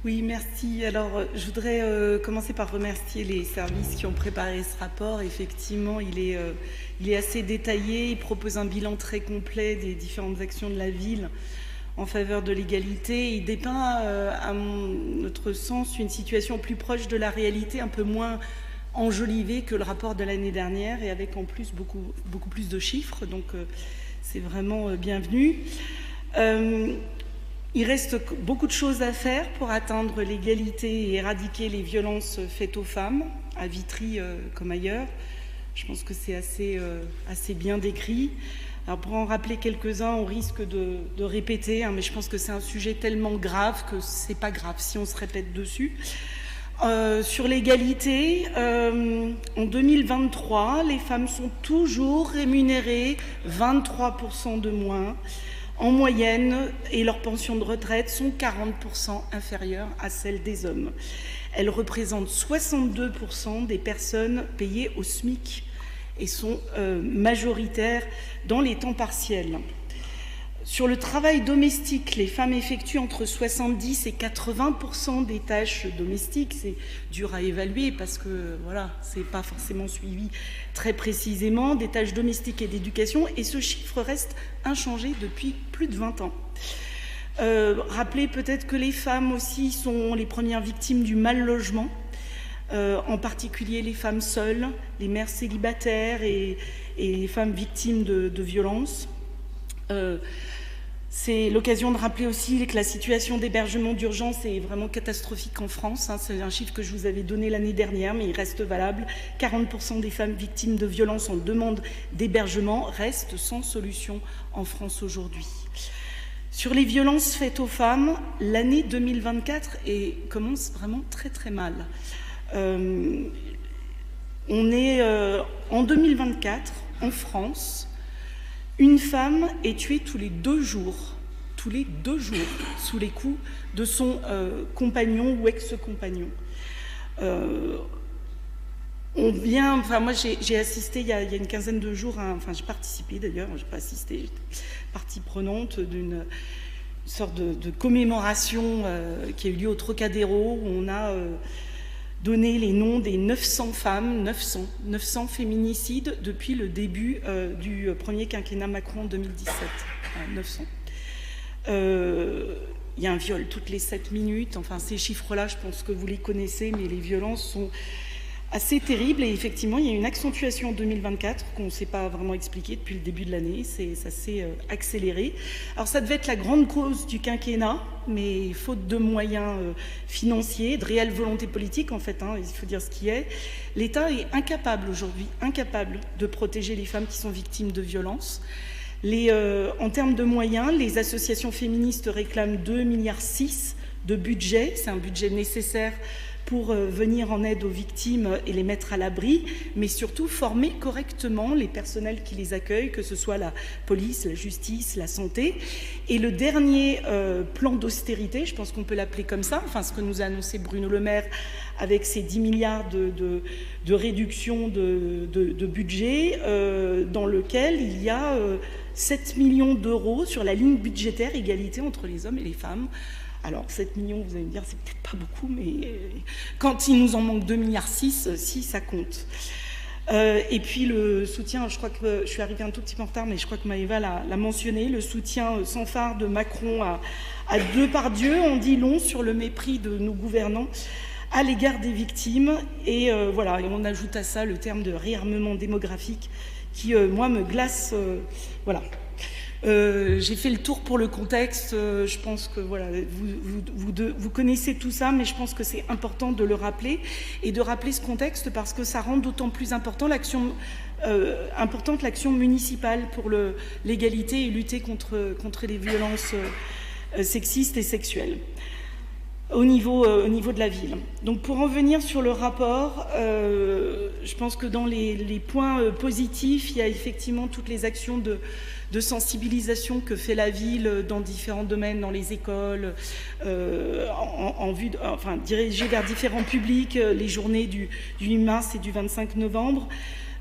Oui, merci. Alors, je voudrais commencer par remercier les services qui ont préparé ce rapport. Effectivement, il est assez détaillé. Il propose un bilan très complet des différentes actions de la ville en faveur de l'égalité. Il dépeint, à notre sens, une situation plus proche de la réalité, un peu moins enjolivée que le rapport de l'année dernière et avec en plus beaucoup plus de chiffres. Donc, c'est vraiment bienvenu. Il reste beaucoup de choses à faire pour atteindre l'égalité et éradiquer les violences faites aux femmes, à Vitry comme ailleurs. Je pense que c'est assez bien décrit. Alors pour en rappeler quelques-uns, on risque de répéter, mais je pense que c'est un sujet tellement grave que c'est pas grave si on se répète dessus. Sur l'égalité, en 2023, les femmes sont toujours rémunérées 23% de moins en moyenne, et leurs pensions de retraite sont 40% inférieures à celles des hommes. Elles représentent 62% des personnes payées au SMIC et sont majoritaires dans les temps partiels. Sur le travail domestique, les femmes effectuent entre 70 et 80% des tâches domestiques. C'est dur à évaluer parce que voilà, c'est pas forcément suivi très précisément, des tâches domestiques et d'éducation, et ce chiffre reste inchangé depuis plus de 20 ans. Rappelez peut-être que les femmes aussi sont les premières victimes du mal logement, en particulier les femmes seules, les mères célibataires et les femmes victimes de violences. C'est l'occasion de rappeler aussi que la situation d'hébergement d'urgence est vraiment catastrophique en France. C'est un chiffre que je vous avais donné l'année dernière, mais il reste valable. 40% des femmes victimes de violences en demande d'hébergement restent sans solution en France aujourd'hui. Sur les violences faites aux femmes, l'année 2024 commence vraiment très très mal. On est en 2024, en France. Une femme est tuée tous les 2 jours, sous les coups de son compagnon ou ex-compagnon. Moi j'ai assisté il y a une quinzaine de jours, j'ai participé d'ailleurs, j'ai pas assisté, j'étais partie prenante d'une sorte de commémoration qui a eu lieu au Trocadéro, où on a donner les noms des 900 femmes, 900 féminicides depuis le début du premier quinquennat Macron en 2017. 900. Il y a un viol toutes les 7 minutes. Enfin, ces chiffres-là, je pense que vous les connaissez, mais les violences sont assez terribles. Et effectivement, il y a une accentuation en 2024 qu'on ne sait pas vraiment expliquer depuis le début de l'année. Ça s'est accéléré. Alors, ça devait être la grande cause du quinquennat, mais faute de moyens financiers, de réelle volonté politique, en fait, il faut dire ce qui est, l'État est incapable aujourd'hui, de protéger les femmes qui sont victimes de violences. En termes de moyens, les associations féministes réclament 2,6 milliards de budget. C'est un budget nécessaire pour venir en aide aux victimes et les mettre à l'abri, mais surtout former correctement les personnels qui les accueillent, que ce soit la police, la justice, la santé. Et le dernier plan d'austérité, je pense qu'on peut l'appeler comme ça, ce que nous a annoncé Bruno Le Maire avec ses 10 milliards de réduction de budget, dans lequel il y a 7 millions d'euros sur la ligne budgétaire égalité entre les hommes et les femmes. Alors 7 millions, vous allez me dire, c'est peut-être pas beaucoup, mais quand il nous en manque 2,6 milliards, si ça compte. Et puis le soutien, je crois que je suis arrivée un tout petit peu en retard, mais je crois que Maëva l'a mentionné, le soutien sans phare de Macron à Depardieu en dit long sur le mépris de nos gouvernants à l'égard des victimes. Et voilà, et on ajoute à ça le terme de réarmement démographique qui, moi, me glace. Voilà. J'ai fait le tour pour le contexte, je pense que voilà, vous connaissez tout ça, mais je pense que c'est important de le rappeler et de rappeler ce contexte parce que ça rend d'autant plus importante l'action municipale pour l'égalité et lutter contre les violences sexistes et sexuelles au niveau de la ville. Donc pour en venir sur le rapport, je pense que dans les points positifs, il y a effectivement toutes les actions de sensibilisation que fait la ville dans différents domaines, dans les écoles, en vue dirigée vers différents publics, les journées du 8 mars et du 25 novembre.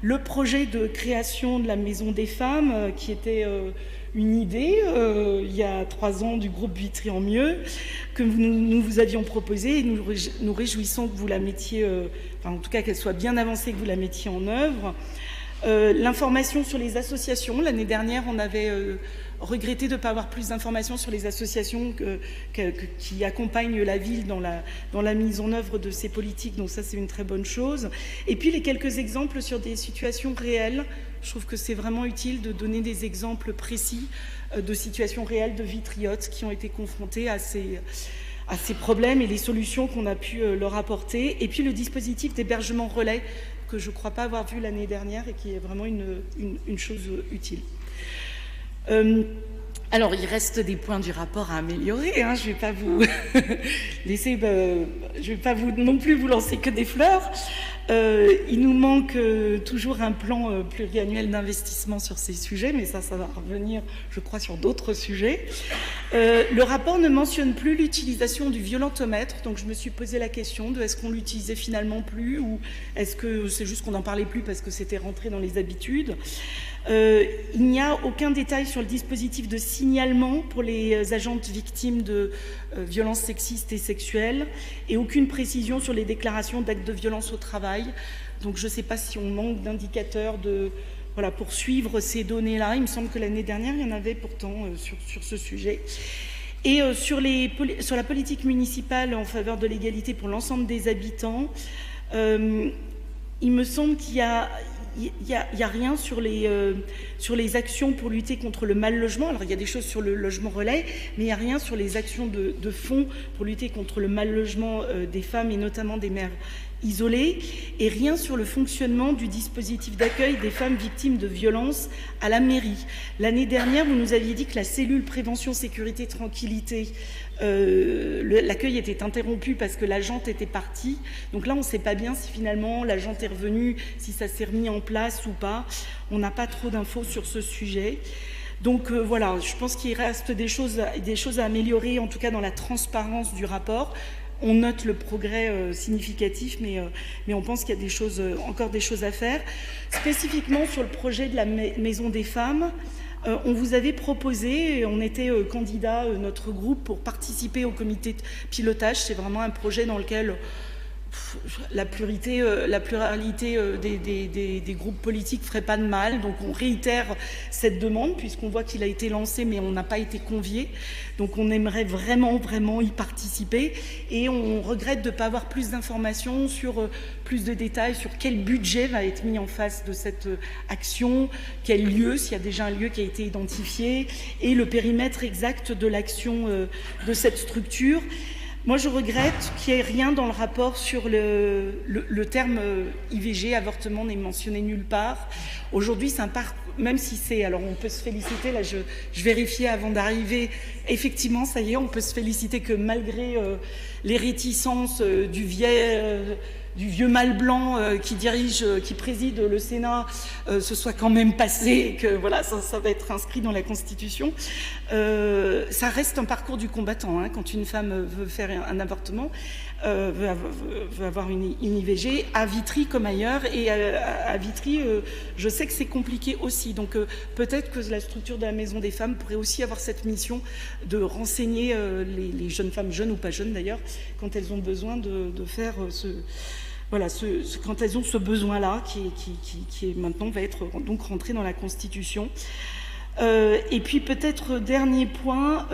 Le projet de création de la Maison des femmes, qui était une idée, il y a 3 ans, du groupe Vitry en mieux, que nous vous avions proposé, et nous réjouissons que vous la mettiez, en tout cas qu'elle soit bien avancée, que vous la mettiez en œuvre. L'information sur les associations, l'année dernière, on avait regretté de ne pas avoir plus d'informations sur les associations qui accompagnent la ville dans la mise en œuvre de ces politiques, donc ça c'est une très bonne chose. Et puis les quelques exemples sur des situations réelles, je trouve que c'est vraiment utile de donner des exemples précis de situations réelles de vitriotes qui ont été confrontés à ces problèmes et les solutions qu'on a pu leur apporter. Et puis le dispositif d'hébergement relais, que je ne crois pas avoir vu l'année dernière et qui est vraiment une chose utile. Alors, il reste des points du rapport à améliorer, hein, je ne vais pas vous laisser, je vais pas non plus vous lancer que des fleurs. Il nous manque toujours un plan pluriannuel d'investissement sur ces sujets, mais ça va revenir, je crois, sur d'autres sujets. Le rapport ne mentionne plus l'utilisation du violentomètre, donc je me suis posé la question de est-ce qu'on l'utilisait finalement plus, ou est-ce que c'est juste qu'on n'en parlait plus parce que c'était rentré dans les habitudes. Il n'y a aucun détail sur le dispositif de signalement pour les agentes victimes de violences sexistes et sexuelles, et aucune précision sur les déclarations d'actes de violence au travail. Donc je ne sais pas si on manque d'indicateurs pour suivre ces données-là. Il me semble que l'année dernière, il y en avait pourtant sur ce sujet. Et sur la politique municipale en faveur de l'égalité pour l'ensemble des habitants, il me semble qu'il y a rien sur les actions pour lutter contre le mal-logement. Alors, il y a des choses sur le logement relais, mais il n'y a rien sur les actions de fond pour lutter contre le mal-logement des femmes et notamment des mères isolées, et rien sur le fonctionnement du dispositif d'accueil des femmes victimes de violences à la mairie. L'année dernière, vous nous aviez dit que la cellule prévention, sécurité, tranquillité, l'accueil était interrompu parce que l'agente était partie. Donc là, on ne sait pas bien si finalement l'agente est revenue, si ça s'est remis en place ou pas. On n'a pas trop d'infos sur ce sujet. Donc voilà, je pense qu'il reste des choses à améliorer, en tout cas dans la transparence du rapport. On note le progrès significatif, mais on pense qu'il y a encore des choses à faire. Spécifiquement sur le projet de la Maison des femmes, on vous avait proposé, on était candidat, notre groupe, pour participer au comité de pilotage. C'est vraiment un projet dans lequel la pluralité des groupes politiques ne ferait pas de mal. Donc on réitère cette demande puisqu'on voit qu'il a été lancé mais on n'a pas été convié. Donc on aimerait vraiment y participer, et on regrette de ne pas avoir plus d'informations, plus de détails sur quel budget va être mis en face de cette action, quel lieu, s'il y a déjà un lieu qui a été identifié, et le périmètre exact de l'action de cette structure. Moi, je regrette qu'il n'y ait rien dans le rapport sur le terme IVG, avortement, n'est mentionné nulle part. Aujourd'hui, c'est même si c'est... Alors, on peut se féliciter, là, je vérifiais avant d'arriver. Effectivement, ça y est, on peut se féliciter que malgré les réticences du vieux mâle blanc qui préside le Sénat, se soit quand même passé, et que voilà, ça va être inscrit dans la Constitution. Ça reste un parcours du combattant, hein, quand une femme veut faire un avortement, veut avoir une IVG, à Vitry comme ailleurs, et à Vitry, je sais que c'est compliqué aussi, donc peut-être que la structure de la Maison des femmes pourrait aussi avoir cette mission de renseigner les jeunes femmes, jeunes ou pas jeunes d'ailleurs, quand elles ont besoin de faire quand elles ont ce besoin-là, qui maintenant va être donc rentré dans la Constitution. Et puis peut-être dernier point,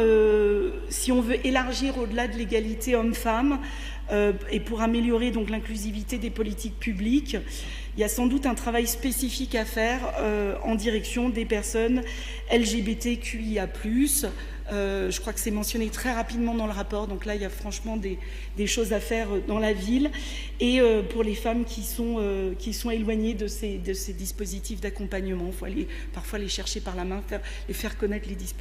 si on veut élargir au-delà de l'égalité homme-femme, et pour améliorer donc l'inclusivité des politiques publiques, il y a sans doute un travail spécifique à faire en direction des personnes LGBTQIA+. Je crois que c'est mentionné très rapidement dans le rapport, donc là il y a franchement des choses à faire dans la ville, et pour les femmes qui sont éloignées de ces dispositifs d'accompagnement, il faut aller parfois les chercher par la main, les faire connaître les dispositifs.